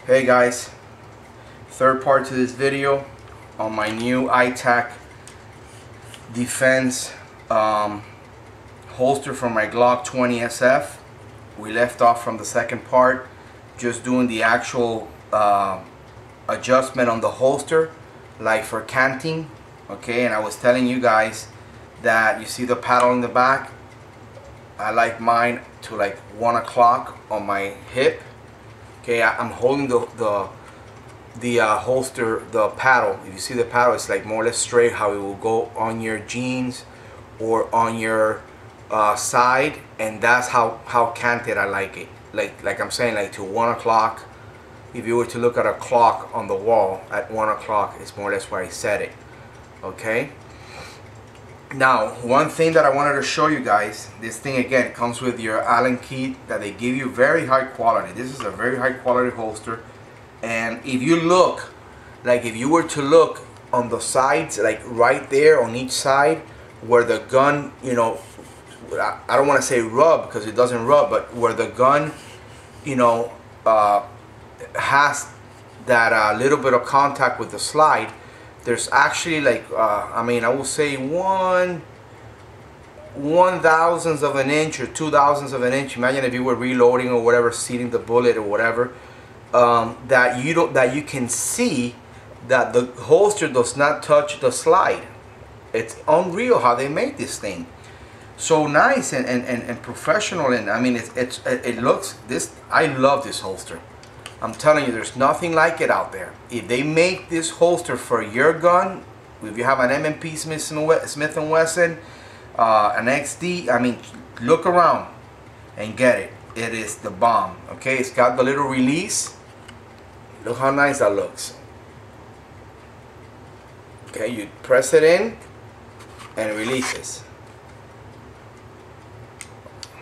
Hey guys, third part to this video on my new I-TAC defense holster from my Glock 20 SF. We left off from the second part just doing the actual adjustment on the holster, like for canting. Okay, and I was telling you guys that you see the paddle in the back. I like mine to like 1 o'clock on my hip. Okay, I'm holding the holster, the paddle. If you see the paddle, it's like more or less straight, how it will go on your jeans or on your side, and that's how canted I like it. Like I'm saying, like to 1 o'clock. If you were to look at a clock on the wall at 1 o'clock, it's more or less where I set it. Okay. Now, one thing that I wanted to show you guys, this thing again comes with your Allen key that they give you, very high quality. This is a very high quality holster, and if you look, like if you were to look on the sides, like right there on each side where the gun, you know, I don't want to say rub because it doesn't rub, but where the gun, you know, has that little bit of contact with the slide, there's actually like I mean, I will say 1/1000th of an inch or 2/1000th of an inch. Imagine if you were reloading or whatever, seating the bullet or whatever, that you can see that the holster does not touch the slide. It's unreal how they made this thing so nice and professional, and I mean it looks this. I love this holster. I'm telling you, there's nothing like it out there. If they make this holster for your gun, if you have an M&P Smith & Wesson, an XD, I mean, look around and get it. It is the bomb. Okay, it's got the little release. Look how nice that looks. Okay, you press it in and it releases.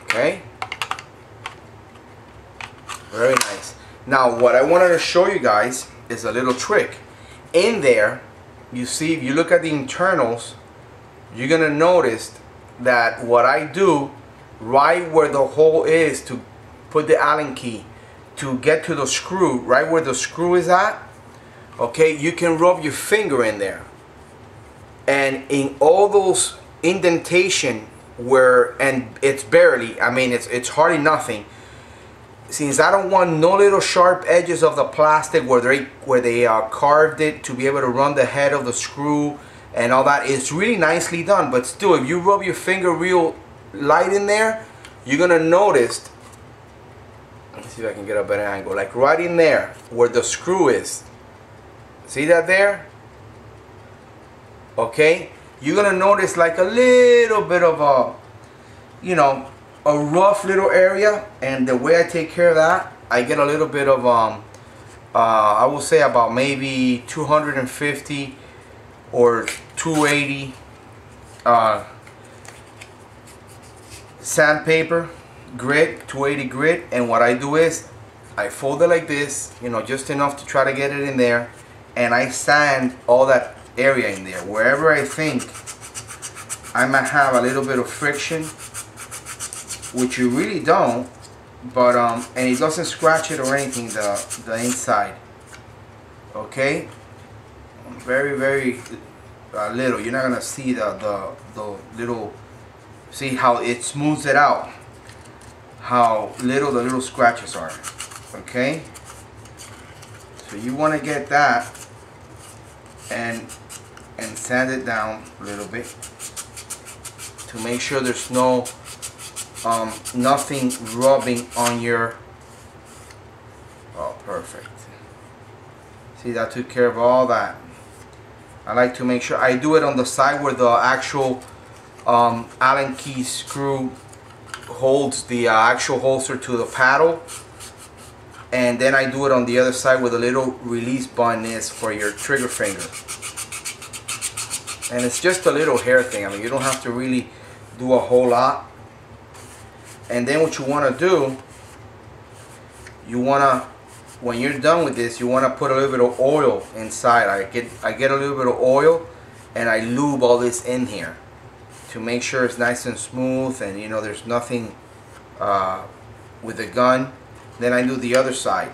Okay, very nice. Now, what I wanted to show you guys is a little trick. In there, you see, if you look at the internals, you're gonna notice that what I do, right where the hole is to put the Allen key to get to the screw, right where the screw is at, okay, you can rub your finger in there, and in all those indentation where, and it's barely, I mean, it's hardly nothing. Since I don't want no little sharp edges of the plastic where they carved it to be able to run the head of the screw and all that, it's really nicely done. But still, if you rub your finger real light in there, you're gonna notice. Let's see if I can get a better angle. Like right in there where the screw is. See that there? Okay, you're gonna notice like a little bit of a, you know, a rough little area, and the way I take care of that, I get a little bit of I will say about maybe 250 or 280 sandpaper grit, 280 grit, and what I do is I fold it like this, you know, just enough to try to get it in there, and I sand all that area in there wherever I think I might have a little bit of friction, which you really don't, but and it doesn't scratch it or anything, the inside. Okay, very little. You're not gonna see the little. See how it smooths it out, how little the little scratches are. Okay, so you want to get that and sand it down a little bit to make sure there's no nothing rubbing on your. Oh, perfect. See, that took care of all that. I like to make sure I do it on the side where the actual Allen key screw holds the actual holster to the paddle, and then I do it on the other side where the little release button is for your trigger finger. And it's just a little hair thing. I mean, you don't have to really do a whole lot. And then what you want to do, you want to, when you're done with this, you want to put a little bit of oil inside. I get a little bit of oil and I lube all this in here to make sure it's nice and smooth, and you know, there's nothing with the gun. Then I do the other side.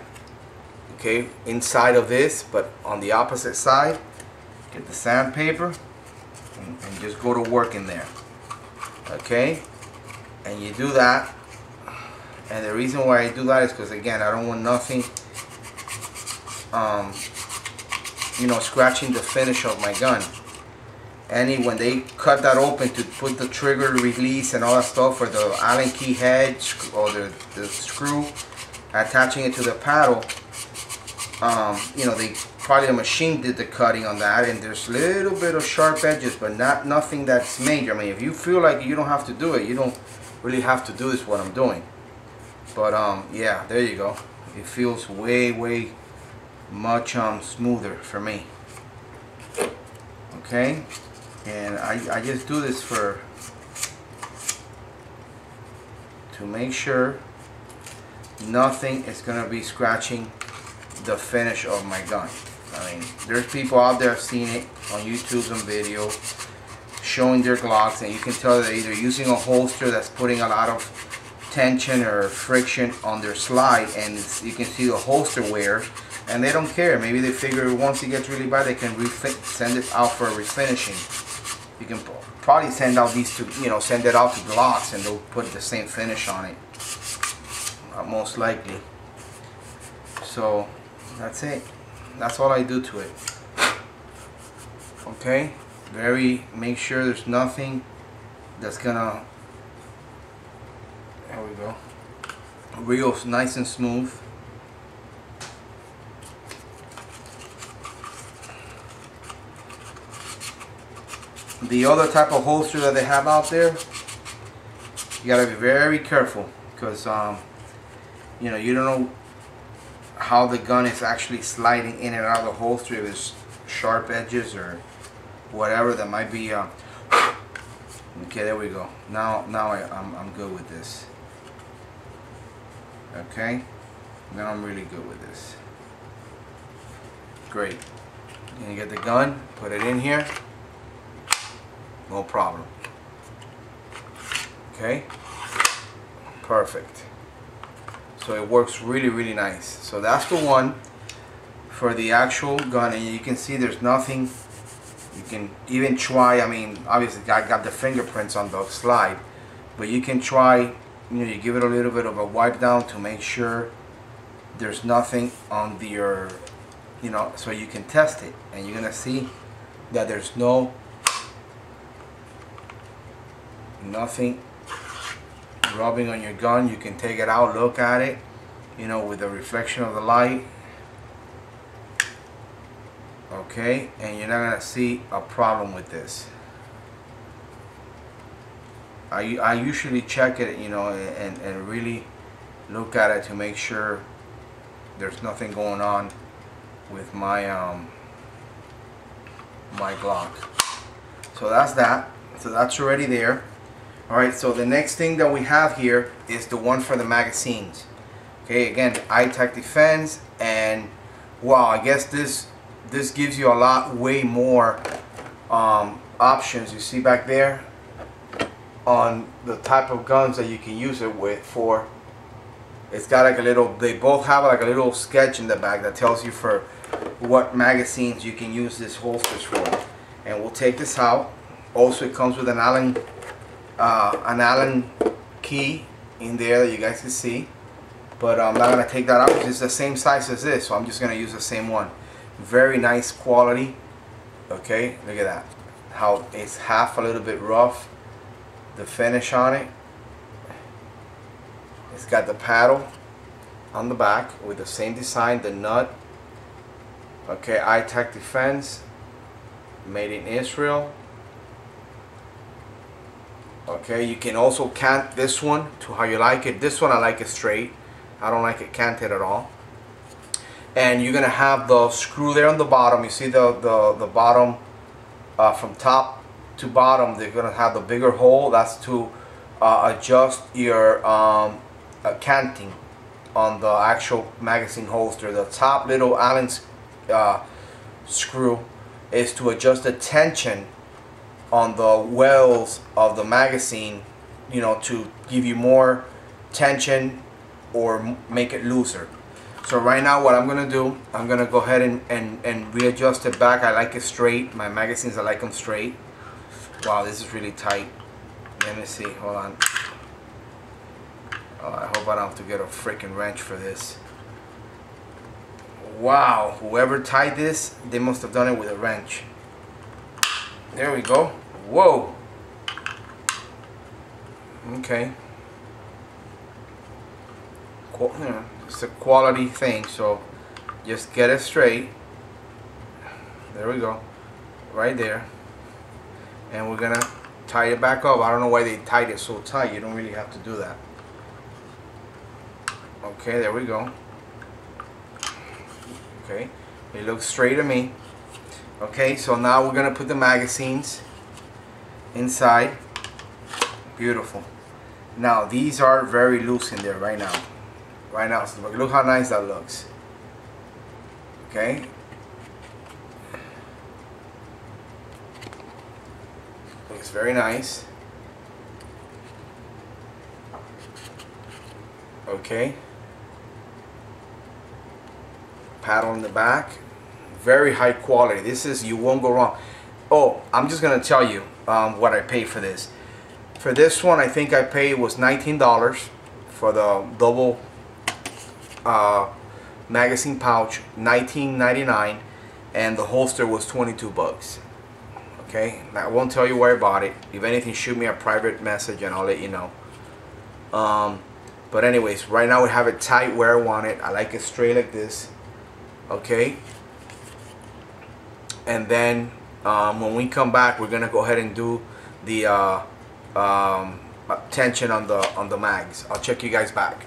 okay, inside of this, but on the opposite side. Get the sandpaper and just go to work in there, okay? And you do that, and the reason why I do that is because, again, I don't want nothing you know, scratching the finish of my gun. When they cut that open to put the trigger release and all that stuff, or the Allen key head or the screw attaching it to the paddle, you know, probably a machine did the cutting on that, and there's a little bit of sharp edges, but nothing that's major. I mean, if you feel like you don't have to do it, you don't really have to do this, what I'm doing. But yeah, there you go. It feels way much smoother for me. Okay, and I just do this to make sure nothing is gonna be scratching the finish of my gun. I mean, there's people out there, I've seen it on YouTube and video, showing their Glocks, and you can tell they're either using a holster that's putting a lot of tension or friction on their slide, and you can see the holster wear, and they don't care. Maybe they figure once it gets really bad, they can send it out for refinishing. You can probably send out these to, you know, send it out to Glocks, and they'll put the same finish on it, most likely. So that's it. That's all I do to it. Okay, make sure there's nothing that's gonna, there we go, real nice and smooth. The other type of holster that they have out there, you gotta be very careful, because you know, you don't know how the gun is actually sliding in and out of the holster, if it's sharp edges or whatever that might be. Okay, there we go. Now I'm good with this. Okay, now I'm really good with this. Great. You're gonna get the gun, put it in here, no problem. Okay, perfect. So it works really nice. So that's the one for the actual gun, and you can see there's nothing. You can even try, I mean, obviously I got the fingerprints on the slide, but you can try, you know, you give it a little bit of a wipe down to make sure there's nothing on your, you know, so you can test it, and you're gonna see that there's nothing rubbing on your gun. You can take it out, look at it, you know, with the reflection of the light. Okay, and you're not gonna see a problem with this. I usually check it, you know, and really look at it to make sure there's nothing going on with my my Glock. So that's that. So that's already there. Alright, so the next thing that we have here is the one for the magazines. Okay, again, I-TAC Defense, and wow, I guess this gives you a lot way more options. You see back there on the type of guns that you can use it with for. It's got like a little, they both have like a little sketch in the back that tells you for what magazines you can use this holsters for. And we'll take this out. Also, it comes with an Allen key in there that you guys can see, but I'm not gonna take that out because it's the same size as this, so I'm just gonna use the same one. Very nice quality. Okay, look at that, how it's half a little bit rough, the finish on it. It's got the paddle on the back with the same design, the nut. Okay, I-TAC Defense, made in Israel. Okay, you can also cant this one to how you like it. This one I like it straight. I don't like it canted at all. And you're gonna have the screw there on the bottom. You see the bottom from top to bottom. They're gonna have the bigger hole. That's to adjust your canting on the actual magazine holster. The top little Allen screw is to adjust the tension on the wells of the magazine, you know, to give you more tension or make it looser. So right now what I'm gonna do, I'm gonna go ahead and readjust it back. I like it straight. My magazines, I like them straight. Wow, this is really tight. Let me see, hold on. Oh, I hope I don't have to get a freaking wrench for this. Wow, whoever tied this, they must have done it with a wrench. There we go. Whoa. Okay. It's a quality thing, so just get it straight. There we go. Right there. And we're gonna tie it back up. I don't know why they tied it so tight. You don't really have to do that. Okay, there we go. Okay, it looks straight to me. Okay, so now we're gonna put the magazines inside. Beautiful. Now these are very loose in there right now. Right now, so look how nice that looks. Okay. Looks very nice. Okay. Paddle in the back, very high quality. This is, you won't go wrong. Oh, I'm just gonna tell you what I paid for this. For this one, I think I paid was $19 for the double magazine pouch, $19.99, and the holster was 22 bucks. Okay, I won't tell you where I bought it. If anything, shoot me a private message and I'll let you know. But anyways, right now we have it tight where I want it. I like it straight like this. Okay, and then when we come back, we're gonna go ahead and do the tension on the mags. I'll check you guys back.